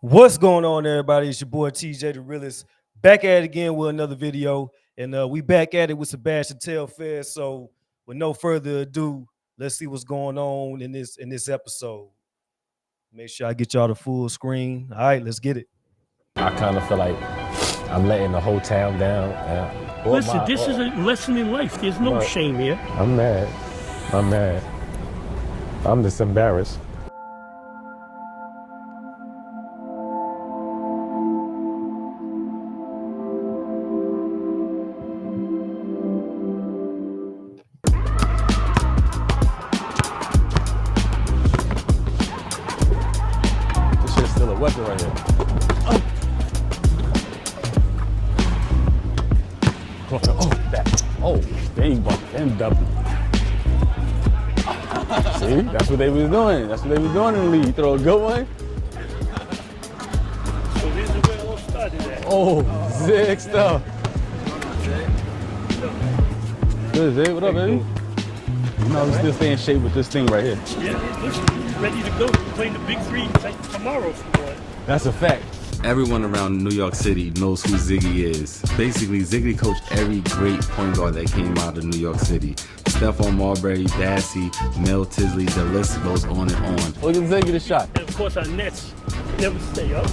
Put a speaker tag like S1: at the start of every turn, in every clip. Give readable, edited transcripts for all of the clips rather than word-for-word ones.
S1: What's going on, everybody? It's your boy TJTheRealist, back at it again with another video, and we back at it with Sebastian Telfair. So, with no further ado, let's see what's going on in this episode. Make sure I get y'all the full screen. All right, let's get it.
S2: I kind of feel like I'm letting the whole town down.
S3: Listen, this is a lesson in life. There's no shame here.
S2: I'm mad. I'm just embarrassed. This shit's still a weapon right here. Oh, that. Oh, big buck and double. See, that's what they was doing. That's what they was doing in the league. You throw a good one.
S3: So this is where it all started at.
S2: Oh, Zig stuff. Good, Zig. What up, baby? You know, we still stay in shape with this thing right here.
S3: Yeah, listen, ready to go. Playing the big three like tomorrow if you want.
S2: That's a fact.
S4: Everyone around New York City knows who Ziggy is. Basically, Ziggy coached every great point guard that came out of New York City. Stephon Marbury, Dassey, Mel Tisley, the list goes on and on.
S2: Look at Ziggy the shot.
S3: And of course our nets never stay up.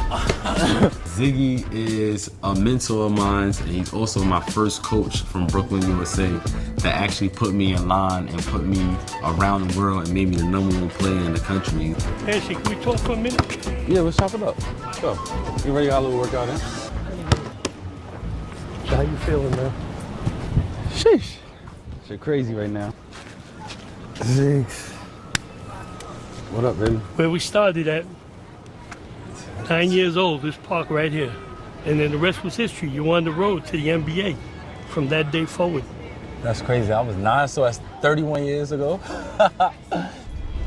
S4: Ziggy is a mentor of mine, and he's also my first coach from Brooklyn, USA, that actually put me in line and put me around the world and made me the #1 player in the country.
S3: Nancy, can we talk for a minute?
S2: Yeah, let's chop it up. Let's go. You ready? Got a little workout in?
S3: How you feeling, man?
S2: Sheesh. Shit crazy right now. Ziggs. What up, baby?
S3: Where we started at 9 years old, this park right here. And then the rest was history. You were on the road to the NBA from that day forward.
S2: That's crazy. I was 9, so that's 31 years ago.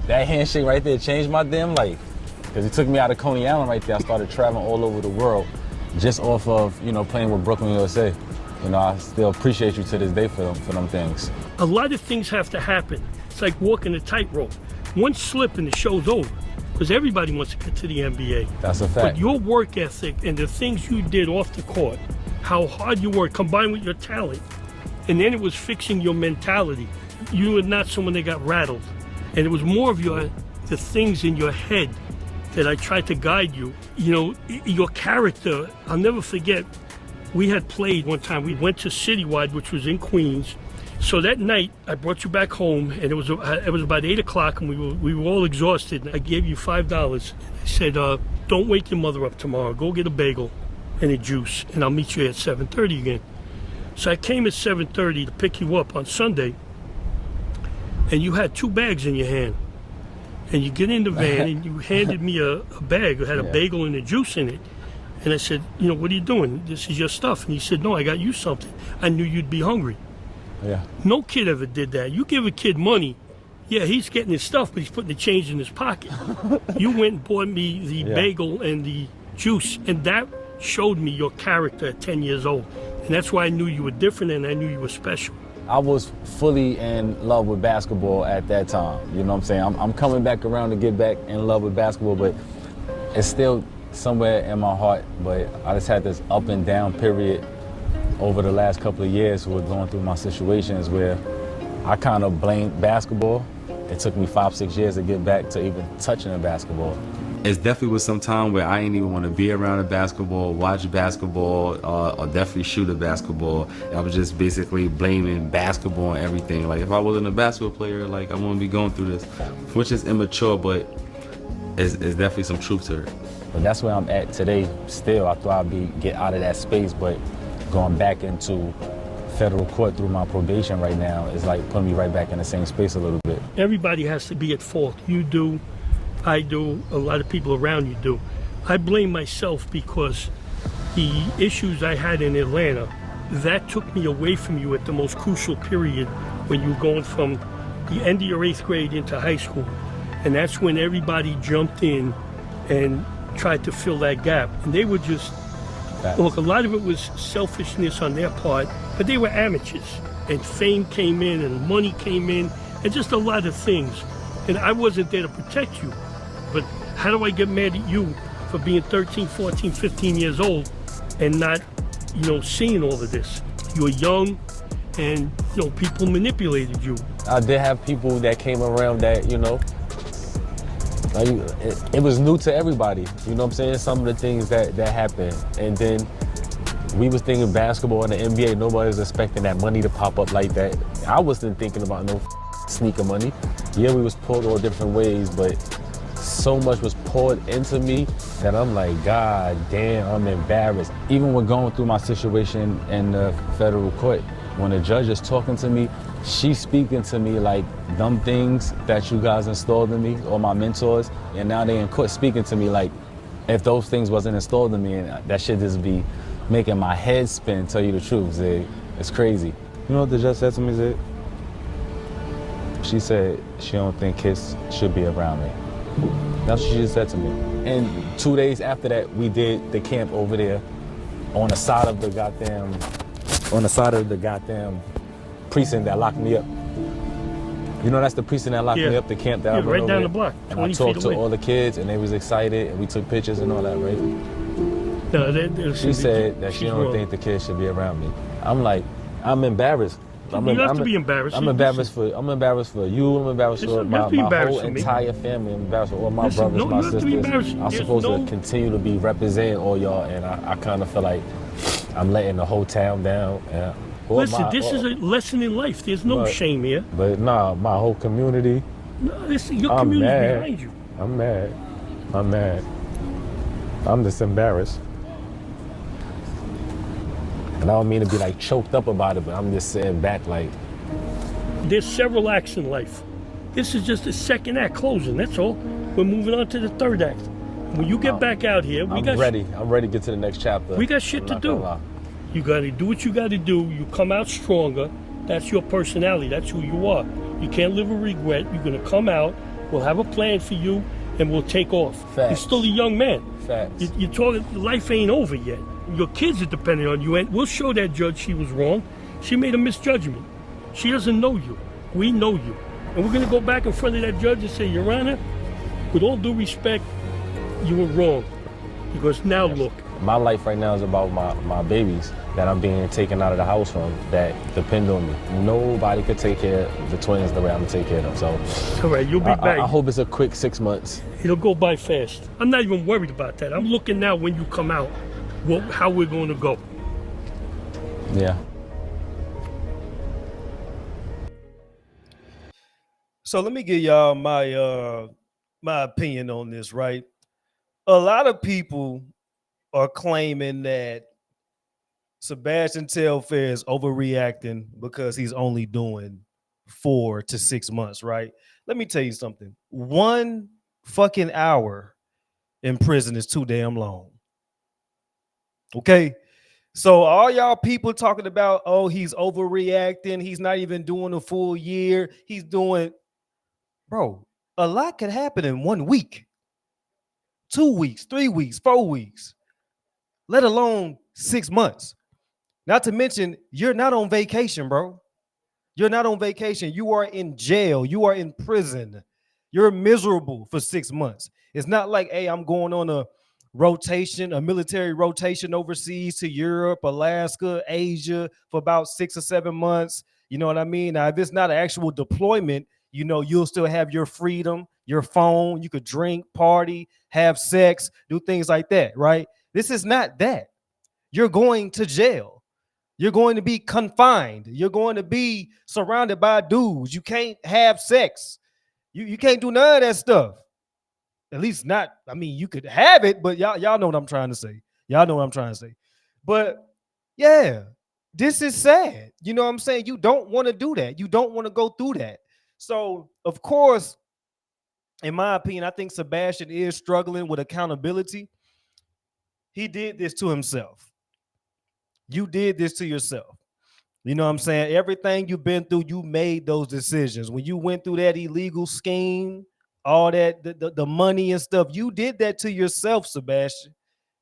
S2: That handshake right there changed my damn life. Because it took me out of Coney Island right there. I started traveling all over the world just off of, playing with Brooklyn, USA. I still appreciate you to this day for them things.
S3: A lot of things have to happen. It's like walking a tightrope. One slip and the show's over. Because everybody wants to get to the NBA.
S2: That's a fact.
S3: But your work ethic and the things you did off the court, how hard you worked combined with your talent, and then it was fixing your mentality. You were not someone that got rattled. And it was more of the things in your head that I tried to guide you. Your character, I'll never forget, we had played one time. We went to Citywide, which was in Queens. So that night, I brought you back home, and it was about 8 o'clock, and we were all exhausted. I gave you $5. I said, don't wake your mother up tomorrow. Go get a bagel and a juice, and I'll meet you at 7:30 again. So I came at 7:30 to pick you up on Sunday, and you had 2 bags in your hand. And you get in the van, and you handed me a bag that had a bagel and a juice in it. And I said, what are you doing? This is your stuff. And he said, no, I got you something. I knew you'd be hungry.
S2: Yeah.
S3: No kid ever did that. You give a kid money, yeah, he's getting his stuff, but he's putting the change in his pocket. You went and bought me the bagel and the juice, and that showed me your character at 10 years old. And that's why I knew you were different, and I knew you were special.
S2: I was fully in love with basketball at that time. You know what I'm saying? I'm coming back around to get back in love with basketball, but it's still somewhere in my heart. But I just had this up and down period over the last couple of years with going through my situations where I kind of blamed basketball. It took me 5-6 years to get back to even touching a basketball.
S4: It's definitely was some time where I didn't even want to be around a basketball, watch basketball, or definitely shoot a basketball. I was just basically blaming basketball and everything. Like, if I wasn't a basketball player, like, I wouldn't be going through this, which is immature, but it's definitely some truth to it.
S2: But that's where I'm at today still. I thought I'd get out of that space, but going back into federal court through my probation right now is like putting me right back in the same space a little bit.
S3: Everybody has to be at fault. You do, I do, a lot of people around you do. I blame myself because the issues I had in Atlanta, that took me away from you at the most crucial period when you were going from the end of your 8th grade into high school. And that's when everybody jumped in and tried to fill that gap. And they were just, look, a lot of it was selfishness on their part, but they were amateurs. And fame came in and money came in and just a lot of things. And I wasn't there to protect you. But how do I get mad at you for being 13, 14, 15 years old and not, seeing all of this. You were young and, people manipulated you.
S2: I did have people that came around that, like it was new to everybody. You know what I'm saying? Some of the things that happened. And then we was thinking basketball in the NBA. Nobody was expecting that money to pop up like that. I wasn't thinking about no sneaker money. Yeah, we was pulled all different ways, but so much was poured into me that I'm like, God damn, I'm embarrassed. Even when going through my situation in the federal court, when the judge is talking to me, she's speaking to me like them things that you guys installed in me, or my mentors, and now they in court speaking to me like if those things wasn't installed in me, and that shit just be making my head spin, tell you the truth, Zig. It's crazy. You know what the judge said to me, Zig? She said she don't think kids should be around me. That's what she just said to me. And 2 days after that, we did the camp over there on the side of the goddamn precinct that locked me up. You know, that's the precinct that locked me up, the camp that I went
S3: right
S2: over
S3: down
S2: there.
S3: the block,
S2: and I talked to all the kids, and they was excited, and we took pictures and all that, right?
S3: No,
S2: she said that she don't think the kids should be around me. I'm like, I'm embarrassed.
S3: You have to be embarrassed.
S2: I'm embarrassed for you. I'm embarrassed for my whole entire family. I'm embarrassed for all my brothers, my sisters. I'm supposed to continue to be representing all y'all, and I kind of feel like I'm letting the whole town down.
S3: Listen, this is a lesson in life. There's no shame here.
S2: But nah, my whole community.
S3: No, your community's behind you.
S2: I'm mad. I'm just embarrassed. And I don't mean to be like choked up about it, but I'm just sitting back like.
S3: There's several acts in life. This is just the second act closing, that's all. We're moving on to the third act. When you get back out here,
S2: I'm ready to get to the next chapter.
S3: We got shit to do. You gotta do what you gotta do. You come out stronger. That's your personality, that's who you are. You can't live with regret. You're gonna come out, we'll have a plan for you, and we'll take off.
S2: Facts.
S3: You're still a young man.
S2: Facts.
S3: You're talking, life ain't over yet. Your kids are depending on you, and we'll show that judge she was wrong. She made a misjudgment. She doesn't know you. We know you. And we're gonna go back in front of that judge and say, Your Honor, with all due respect, you were wrong. Because now look.
S2: My life right now is about my babies that I'm being taken out of the house from that depend on me. Nobody could take care of the twins the way I'm gonna take care of them. So
S3: all right, you'll be back.
S2: I hope it's a quick 6 months.
S3: It'll go by fast. I'm not even worried about that. I'm looking now when you come out, how we're going to go.
S2: Yeah.
S1: So let me give y'all my opinion on this, right? A lot of people are claiming that Sebastian Telfair is overreacting because he's only doing 4 to 6 months, right? Let me tell you something. 1 fucking hour in prison is too damn long. Okay? So all y'all people talking about, oh, he's overreacting. He's not even doing a full year. He's doing, bro, a lot could happen in 1 week, 2 weeks, 3 weeks, 4 weeks, let alone 6 months. Not to mention, you're not on vacation, bro. You're not on vacation. You are in jail. You are in prison. You're miserable for 6 months. It's not like, hey, I'm going on a rotation, a military rotation overseas to Europe, Alaska, Asia for about 6 or 7 months. You know what I mean? Now, if it's not an actual deployment, you know, you'll still have your freedom, your phone. You could drink, party, have sex, do things like that, right? This is not that. You're going to jail. You're going to be confined. You're going to be surrounded by dudes. You can't have sex. You can't do none of that stuff. At least not, I mean, you could have it, but y'all know what I'm trying to say. Y'all know what I'm trying to say. But yeah, this is sad. You know what I'm saying? You don't want to do that. You don't want to go through that. So, of course, in my opinion, I think Sebastian is struggling with accountability. He did this to himself. You did this to yourself. You know what I'm saying? Everything you've been through, you made those decisions. When you went through that illegal scheme, all that, the money and stuff, you did that to yourself, Sebastian.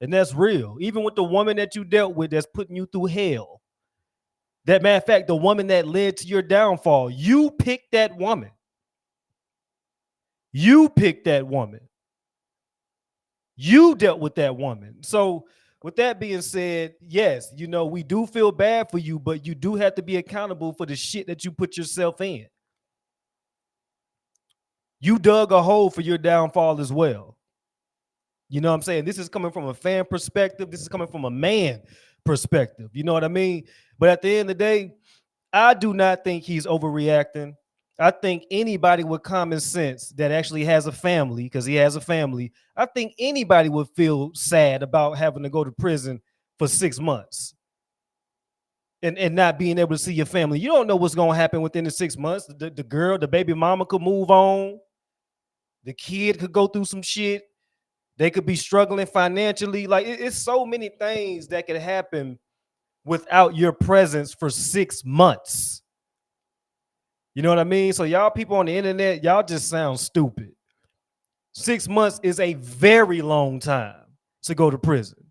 S1: And that's real. Even with the woman that you dealt with that's putting you through hell. That matter of fact, the woman that led to your downfall, you picked that woman. You picked that woman. You dealt with that woman. So with that being said, yes, we do feel bad for you, but you do have to be accountable for the shit that you put yourself in. You dug a hole for your downfall as well. You know what I'm saying? This is coming from a fan perspective. This is coming from a man perspective. You know what I mean? But at the end of the day, I do not think he's overreacting. I think anybody with common sense that actually has a family, because he has a family, I think anybody would feel sad about having to go to prison for 6 months and not being able to see your family. You don't know what's going to happen within the 6 months. The girl, the baby mama could move on. The kid could go through some shit. They could be struggling financially. Like it's so many things that could happen without your presence for 6 months. You know what I mean? So y'all people on the internet, y'all just sound stupid. 6 months is a very long time to go to prison.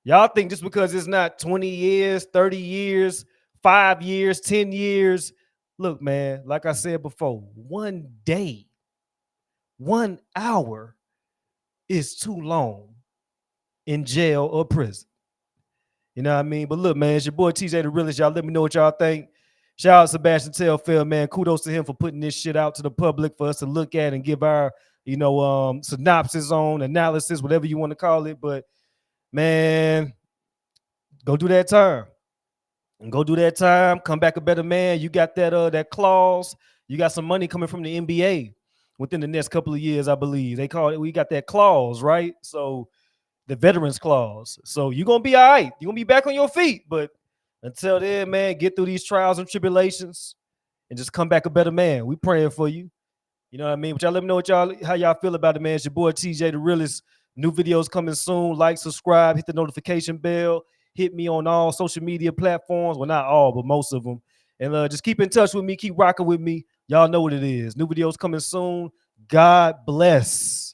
S1: Y'all think just because it's not 20 years, 30 years, 5 years, 10 years. Look, man, like I said before, 1 day, 1 hour is too long in jail or prison. You know what I mean? But look, man, it's your boy TJTheRealist. Y'all let me know what y'all think. Shout out Sebastian Telfair, man. Kudos to him for putting this shit out to the public for us to look at and give our, synopsis on, analysis, whatever you want to call it. But man, go do that time. And go do that time. Come back a better man. You got that clause. You got some money coming from the NBA within the next couple of years, I believe. They call it. We got that clause, right? So the veterans clause. So you're gonna be all right. You're gonna be back on your feet. But until then, man, get through these trials and tribulations and just come back a better man. We praying for you. You know what I mean? But y'all let me know how y'all feel about it, man. It's your boy TJTheRealist. New videos coming soon. Like, subscribe, hit the notification bell. Hit me on all social media platforms. Well, not all, but most of them. And just keep in touch with me. Keep rocking with me. Y'all know what it is. New videos coming soon. God bless.